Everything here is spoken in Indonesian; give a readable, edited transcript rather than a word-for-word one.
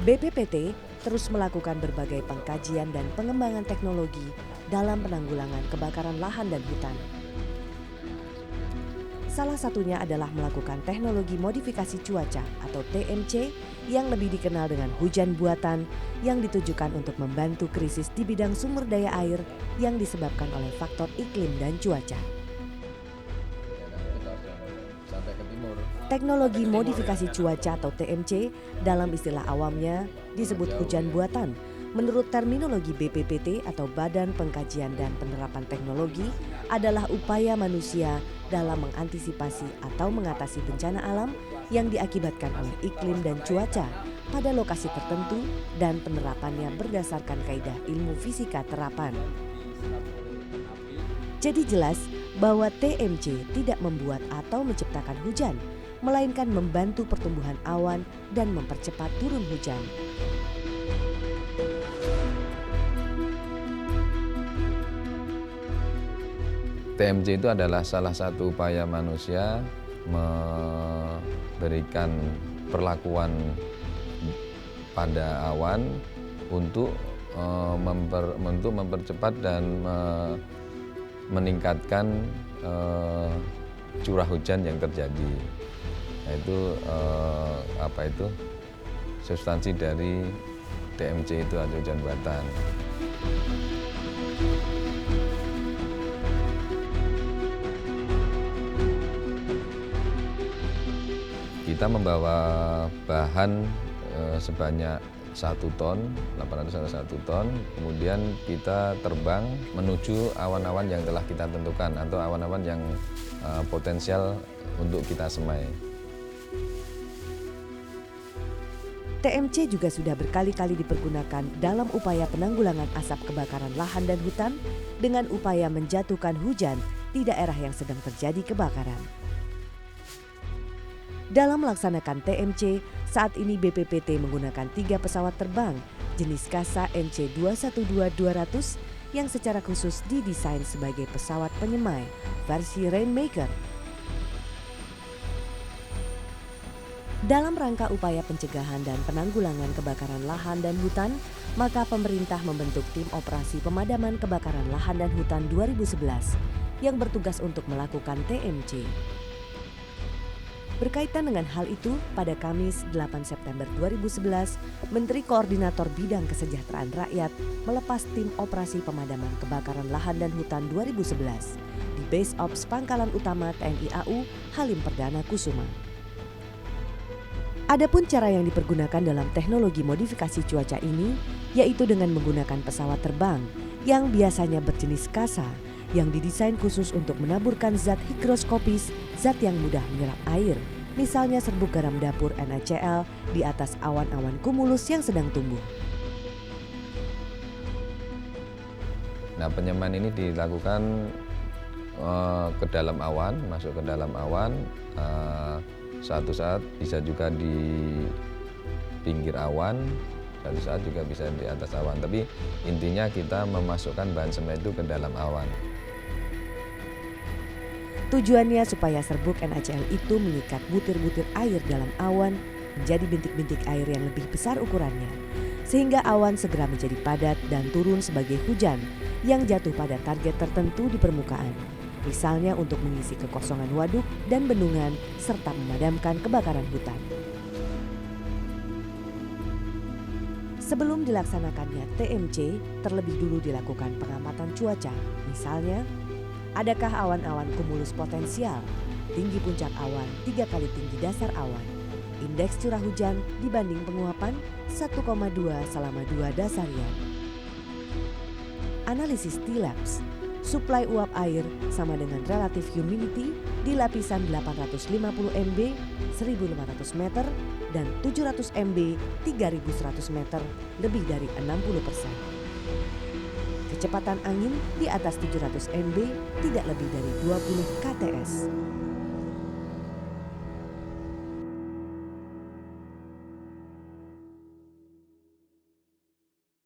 BPPT terus melakukan berbagai pengkajian dan pengembangan teknologi dalam penanggulangan kebakaran lahan dan hutan. Salah satunya adalah melakukan teknologi modifikasi cuaca atau TMC yang lebih dikenal dengan hujan buatan yang ditujukan untuk membantu krisis di bidang sumber daya air yang disebabkan oleh faktor iklim dan cuaca. Teknologi modifikasi cuaca atau TMC dalam istilah awamnya disebut hujan buatan. Menurut terminologi BPPT atau Badan Pengkajian dan Penerapan Teknologi adalah upaya manusia dalam mengantisipasi atau mengatasi bencana alam yang diakibatkan oleh iklim dan cuaca pada lokasi tertentu dan penerapannya berdasarkan kaidah ilmu fisika terapan. Jadi jelas bahwa TMC tidak membuat atau menciptakan hujan, melainkan membantu pertumbuhan awan dan mempercepat turun hujan. TMC itu adalah salah satu upaya manusia memberikan perlakuan pada awan untuk mempercepat dan meningkatkan curah hujan yang terjadi. Yaitu substansi dari TMC itu adalah hujan buatan. Kita membawa bahan sebanyak 1 ton, 801 ton, kemudian kita terbang menuju awan-awan yang telah kita tentukan atau awan-awan yang potensial untuk kita semai. TMC juga sudah berkali-kali dipergunakan dalam upaya penanggulangan asap kebakaran lahan dan hutan dengan upaya menjatuhkan hujan di daerah yang sedang terjadi kebakaran. Dalam melaksanakan TMC, saat ini BPPT menggunakan 3 pesawat terbang jenis Kasa NC212-200 yang secara khusus didesain sebagai pesawat penyemai versi Rainmaker. Dalam rangka upaya pencegahan dan penanggulangan kebakaran lahan dan hutan, maka pemerintah membentuk Tim Operasi Pemadaman Kebakaran Lahan dan Hutan 2011 yang bertugas untuk melakukan TMC. Berkaitan dengan hal itu, pada Kamis 8 September 2011, Menteri Koordinator Bidang Kesejahteraan Rakyat melepas Tim Operasi Pemadaman Kebakaran Lahan dan Hutan 2011 di Base Ops Pangkalan Utama TNI AU Halim Perdana Kusuma. Adapun cara yang dipergunakan dalam teknologi modifikasi cuaca ini, yaitu dengan menggunakan pesawat terbang yang biasanya berjenis Kasa, yang didesain khusus untuk menaburkan zat higroskopis, zat yang mudah menyerap air, misalnya serbuk garam dapur NaCl di atas awan-awan kumulus yang sedang tumbuh. Nah, penyemayan ini dilakukan ke dalam awan, masuk ke dalam awan, suatu saat bisa juga di pinggir awan, suatu saat juga bisa di atas awan. Tapi intinya kita memasukkan bahan semai itu ke dalam awan. Tujuannya supaya serbuk NaCl itu mengikat butir-butir air dalam awan menjadi bintik-bintik air yang lebih besar ukurannya, sehingga awan segera menjadi padat dan turun sebagai hujan yang jatuh pada target tertentu di permukaan, misalnya untuk mengisi kekosongan waduk dan bendungan serta memadamkan kebakaran hutan. Sebelum dilaksanakannya TMC, terlebih dulu dilakukan pengamatan cuaca, misalnya adakah awan-awan kumulus potensial, tinggi puncak awan 3 kali tinggi dasar awan, indeks curah hujan dibanding penguapan 1,2 selama 2 dasarian. Analisis T-Labs, suplai uap air sama dengan relative humidity di lapisan 850 MB 1.500 meter dan 700 MB 3.100 meter lebih dari 60%. Kecepatan angin di atas 700 MB tidak lebih dari 20 kts.